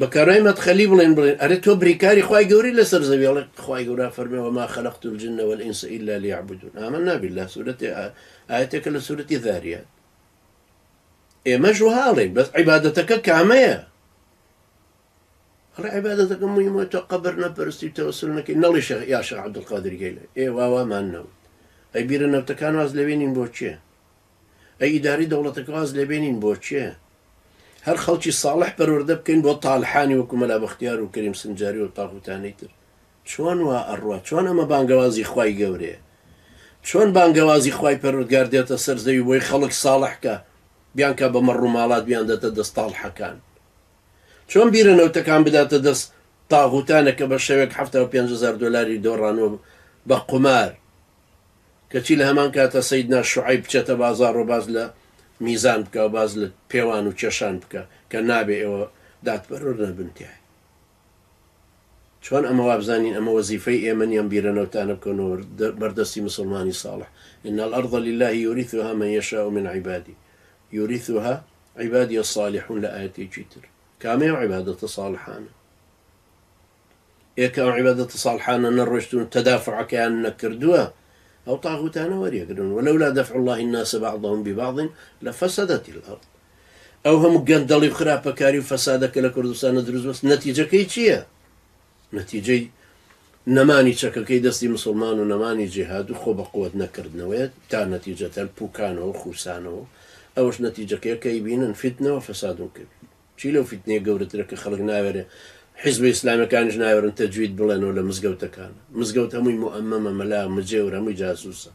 بەکارەی مەدخەلی بڵێن ئەرێ تۆ بریکاری خوای گەوری لەسەر زەوی ئەڵێ خوای گەورە فەرمێ وما خەلەقت الجن والإنس إلا ليعبدون آمنا بالله سورة آياتك لسورة الذاريات ئێمە ژوو هاڵێن بەس عیبادەتەکە کامەیە هەڵێ عیبادەتەکە مهمە تۆ قەبر نەپەرستی تەوەسل نەکەی نەڵی یا شێخ عەبدولقادر گەیلێ واوامان نەوت ئەی بیرە نەوتەکان واز لەبێنین بۆ چێ ئەی ئیداری دەوڵەتەکە واز لەبێنین بۆ چێ هەر خەڵکی ساڵح پەروەردە بکەین بۆ تاڵحانی وەکو مەلا بەختیار و کەریم سنجاری و تاغوتانەی تر چۆن وا ئەڕوا چۆن ئەمە بانگەوازی خوای گەورەیە چۆن بانگەوازی خوای پەروەردگار دێتە سەر زەوی بۆی خەڵک ساڵحکە بیانکە بە مەڕ و ماڵات بیان دێتە دەست تاڵحەکان چۆن بیرە نەوتەکان بداتە دەست تاغوتانە کە بە شەوێک 75,000 دۆلاری دۆڕانەوە بە قومار کەچی لە هەمان کاتە سەیدنا شوعەیب بچێتە بازاڕ و باز لە میزان بکە و باز لە پێوان و کێشان بکە کە نابێ ئێوە دادپەروەر نەبن تیای چۆن ئەمە وابزانین ئەمە وەزیفەی ئێمە نیان بیرە نەوتانە بکەنەوە بەردەستی مسلمانی صالح إن الأرض لله يورثها من يشاء من عباده يورثها عبادي الصالحون لآياتي جيتر كامي عبادة صالحان إيكا عبادة صالحان نروشتون تدافع كأن نكردوها أو طاغوتانا وريقرون ولولا دفع الله الناس بعضهم ببعض لفسدت الأرض أو هم قندلي خراب كاري وفسادك لكردستان دروز بس نتيجة كيتشيا نتيجة نماني شكا كي دستي مسلمان ونماني جهاد وخو بقوة نكردنويت تا نتيجة البوكانو وخوسانو أوش نتيجة كي بينا فتنة وفساد كبير شي لو فتنة قورت لك خلق ناوري حزب إسلامي كانش ناور تجويد بلان ولا مزقوتة كان مزقوتة مي مؤممة ملا مجاورة مي جاسوسة